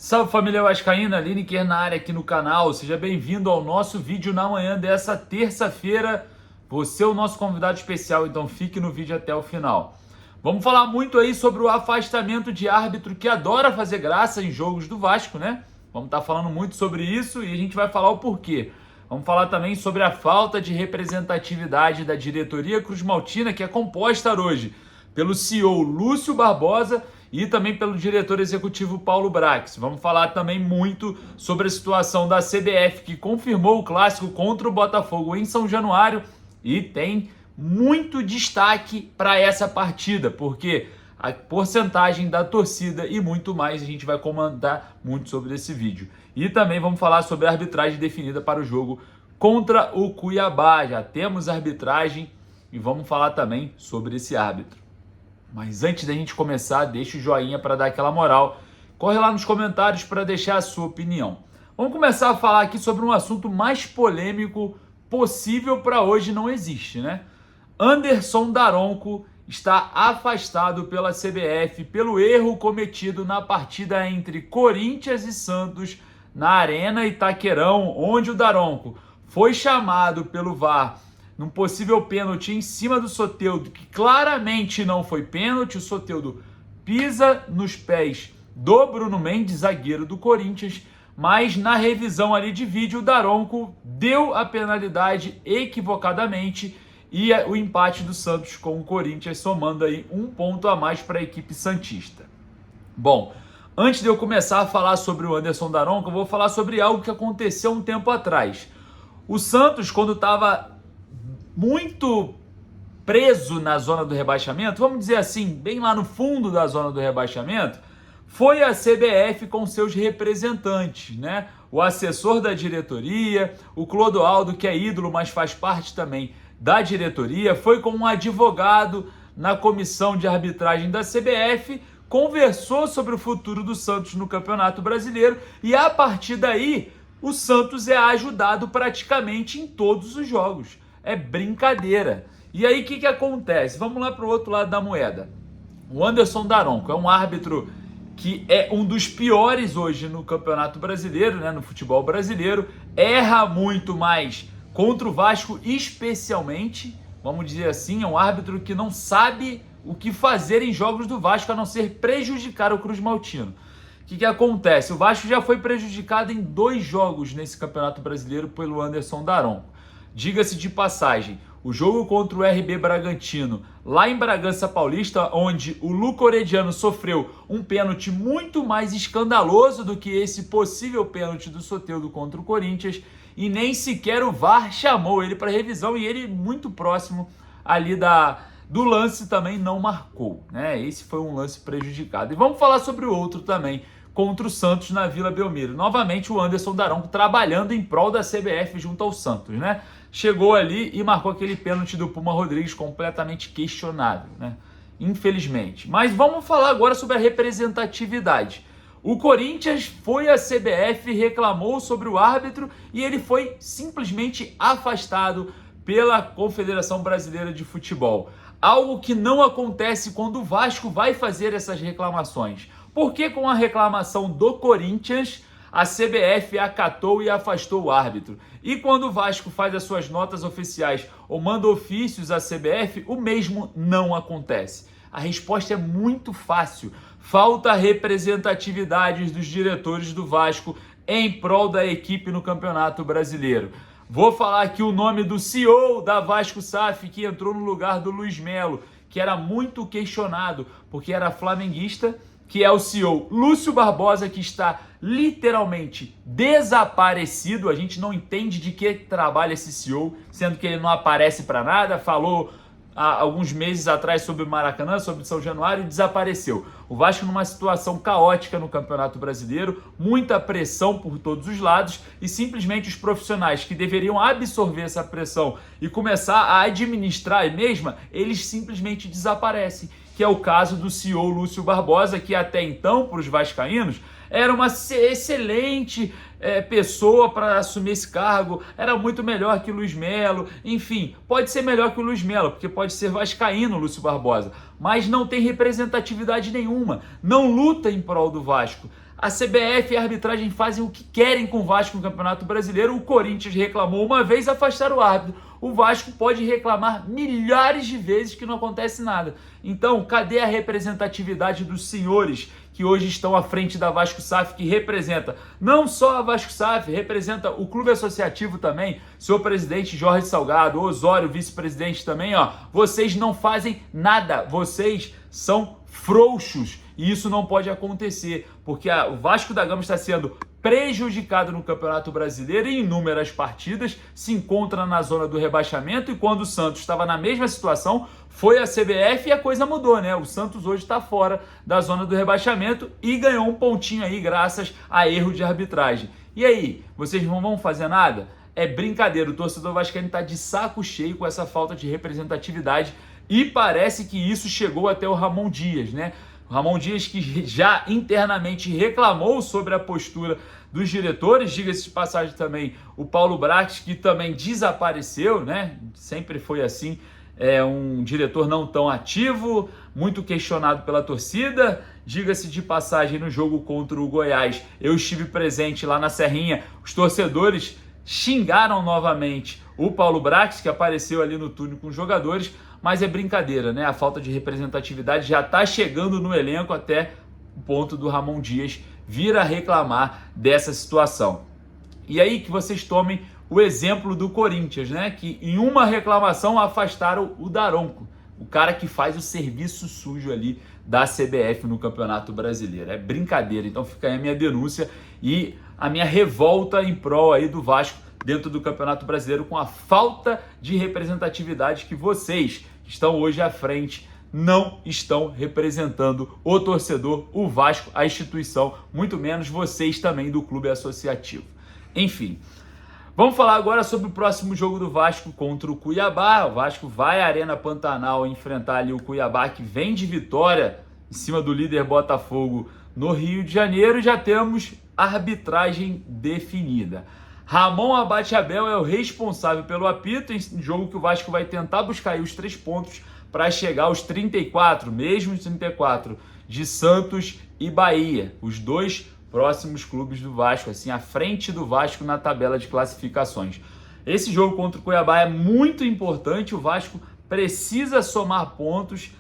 Salve família vascaína, Lineker na área aqui no canal, seja bem-vindo ao nosso vídeo na manhã dessa terça-feira. Você é o nosso convidado especial, então fique no vídeo até o final. Vamos falar muito aí sobre o afastamento de árbitro que adora fazer graça em jogos do Vasco, né? Vamos estar falando muito sobre isso e a gente vai falar o porquê. Vamos falar também sobre a falta de representatividade da diretoria cruzmaltina, que é composta hoje pelo CEO Lúcio Barbosa e também pelo diretor executivo Paulo Brax. Vamos falar também muito sobre a situação da CBF, que confirmou o clássico contra o Botafogo em São Januário e tem muito destaque para essa partida, porque a porcentagem da torcida e muito mais a gente vai comentar muito sobre esse vídeo. E também vamos falar sobre a arbitragem definida para o jogo contra o Cuiabá. Já temos arbitragem e vamos falar também sobre esse árbitro. Mas antes da gente começar, deixa o joinha para dar aquela moral. Corre lá nos comentários para deixar a sua opinião. Vamos começar a falar aqui sobre um assunto mais polêmico possível para hoje, não existe, né? Anderson Daronco está afastado pela CBF pelo erro cometido na partida entre Corinthians e Santos na Arena Itaquerão, onde o Daronco foi chamado pelo VAR num possível pênalti em cima do Soteldo, que claramente não foi pênalti. O Soteldo pisa nos pés do Bruno Mendes, zagueiro do Corinthians, mas na revisão ali de vídeo o Daronco deu a penalidade equivocadamente e o empate do Santos com o Corinthians, somando aí um ponto a mais para a equipe santista. Bom, antes de eu começar a falar sobre o Anderson Daronco, eu vou falar sobre algo que aconteceu um tempo atrás. O Santos, quando estava muito preso na zona do rebaixamento, vamos dizer assim, bem lá no fundo da zona do rebaixamento, foi a CBF com seus representantes, né? O assessor da diretoria, o Clodoaldo, que é ídolo, mas faz parte também da diretoria, foi com um advogado na comissão de arbitragem da CBF, conversou sobre o futuro do Santos no Campeonato Brasileiro e a partir daí o Santos é ajudado praticamente em todos os jogos. É brincadeira. E aí o que acontece? Vamos lá para o outro lado da moeda. O Anderson Daronco é um árbitro que é um dos piores hoje no Campeonato Brasileiro, né, no futebol brasileiro. Erra muito mais contra o Vasco, especialmente, vamos dizer assim, é um árbitro que não sabe o que fazer em jogos do Vasco, a não ser prejudicar o cruzmaltino. O que acontece? O Vasco já foi prejudicado em 2 jogos nesse Campeonato Brasileiro pelo Anderson Daronco. Diga-se de passagem, o jogo contra o RB Bragantino, lá em Bragança Paulista, onde o Luca Orediano sofreu um pênalti muito mais escandaloso do que esse possível pênalti do Soteldo contra o Corinthians, e nem sequer o VAR chamou ele para revisão, e ele muito próximo ali do lance também não marcou, né? Esse foi um lance prejudicado. E vamos falar sobre o outro também, contra o Santos na Vila Belmiro. Novamente o Anderson Daronco trabalhando em prol da CBF junto ao Santos, né? Chegou ali e marcou aquele pênalti do Puma Rodrigues completamente questionável, né? Infelizmente. Mas vamos falar agora sobre a representatividade. O Corinthians foi à CBF, reclamou sobre o árbitro e ele foi simplesmente afastado pela Confederação Brasileira de Futebol. Algo que não acontece quando o Vasco vai fazer essas reclamações. Porque com a reclamação do Corinthians, a CBF acatou e afastou o árbitro. E quando o Vasco faz as suas notas oficiais ou manda ofícios à CBF, o mesmo não acontece. A resposta é muito fácil. Falta representatividade dos diretores do Vasco em prol da equipe no Campeonato Brasileiro. Vou falar aqui o nome do CEO da Vasco SAF, que entrou no lugar do Luiz Melo, que era muito questionado, porque era flamenguista, que é o CEO Lúcio Barbosa, que está literalmente desaparecido. A gente não entende de que trabalha esse CEO, sendo que ele não aparece para nada. Falou há alguns meses atrás sobre o Maracanã, sobre São Januário e desapareceu. O Vasco numa situação caótica no Campeonato Brasileiro, muita pressão por todos os lados e simplesmente os profissionais que deveriam absorver essa pressão e começar a administrar a mesma, eles simplesmente desaparecem, que é o caso do CEO Lúcio Barbosa, que até então, para os vascaínos, era uma excelente pessoa para assumir esse cargo, era muito melhor que o Luiz Melo, enfim, pode ser melhor que o Luiz Melo, porque pode ser vascaíno o Lúcio Barbosa, mas não tem representatividade nenhuma, não luta em prol do Vasco. A CBF e a arbitragem fazem o que querem com o Vasco no Campeonato Brasileiro. O Corinthians reclamou uma vez, afastaram o árbitro. O Vasco pode reclamar milhares de vezes que não acontece nada. Então, cadê a representatividade dos senhores que hoje estão à frente da Vasco SAF, que representa não só a Vasco SAF, representa o clube associativo também, seu presidente Jorge Salgado, Osório, vice-presidente também, ó. Vocês não fazem nada, vocês são frouxos. E isso não pode acontecer, porque o Vasco da Gama está sendo prejudicado no Campeonato Brasileiro em inúmeras partidas, se encontra na zona do rebaixamento, e quando o Santos estava na mesma situação, foi a CBF e a coisa mudou, né? O Santos hoje está fora da zona do rebaixamento e ganhou um pontinho aí graças a erro de arbitragem. E aí, vocês não vão fazer nada? É brincadeira, o torcedor vascaíno está de saco cheio com essa falta de representatividade e parece que isso chegou até o Ramon Dias, né? O Ramon Dias, que já internamente reclamou sobre a postura dos diretores, diga-se de passagem também o Paulo Brax, que também desapareceu, né? Sempre foi assim, é um diretor não tão ativo, muito questionado pela torcida. Diga-se de passagem, no jogo contra o Goiás, eu estive presente lá na Serrinha, os torcedores xingaram novamente o Paulo Brax, que apareceu ali no túnel com os jogadores, mas é brincadeira, né? A falta de representatividade já está chegando no elenco até o ponto do Ramon Dias vir a reclamar dessa situação. E aí que vocês tomem o exemplo do Corinthians, né? Que em uma reclamação afastaram o Daronco, o cara que faz o serviço sujo ali da CBF no Campeonato Brasileiro. É brincadeira, então fica aí a minha denúncia e a minha revolta em prol aí do Vasco dentro do Campeonato Brasileiro com a falta de representatividade que vocês que estão hoje à frente não estão representando o torcedor, o Vasco, a instituição, muito menos vocês também do clube associativo. Enfim, vamos falar agora sobre o próximo jogo do Vasco contra o Cuiabá. O Vasco vai à Arena Pantanal enfrentar ali o Cuiabá, que vem de vitória em cima do líder Botafogo no Rio de Janeiro. Já temos arbitragem definida. Ramon Abate Abel é o responsável pelo apito em jogo que o Vasco vai tentar buscar aí os 3 pontos para chegar aos 34, mesmo os 34 de Santos e Bahia, os 2 próximos clubes do Vasco, assim, à frente do Vasco na tabela de classificações. Esse jogo contra o Cuiabá é muito importante, o Vasco precisa somar pontos,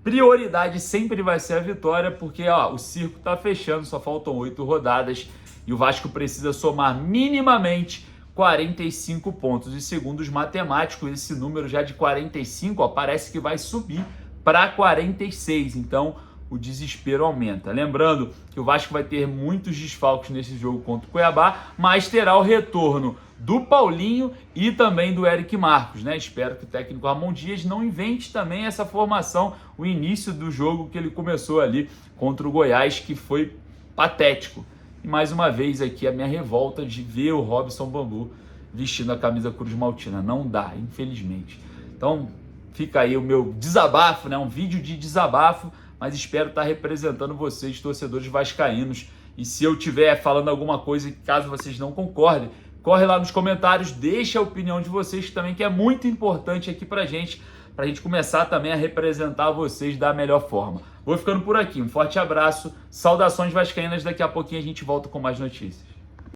prioridade sempre vai ser a vitória, porque ó, o circo está fechando, só faltam 8 rodadas, e o Vasco precisa somar minimamente 45 pontos. E segundo os matemáticos, esse número já de 45 ó, parece que vai subir para 46. Então o desespero aumenta. Lembrando que o Vasco vai ter muitos desfalques nesse jogo contra o Cuiabá, mas terá o retorno do Paulinho e também do Eric Marcos, né? Espero que o técnico Ramon Dias não invente também essa formação, o início do jogo que ele começou ali contra o Goiás, que foi patético. E mais uma vez aqui a minha revolta de ver o Robson Bambu vestindo a camisa Cruz Maltina. Não dá, infelizmente. Então fica aí o meu desabafo, né? Um vídeo de desabafo, mas espero estar representando vocês, torcedores vascaínos. E se eu estiver falando alguma coisa, caso vocês não concordem, corre lá nos comentários, deixa a opinião de vocês também, que é muito importante aqui pra gente começar também a representar vocês da melhor forma. Vou ficando por aqui, um forte abraço, saudações vascaínas, daqui a pouquinho a gente volta com mais notícias.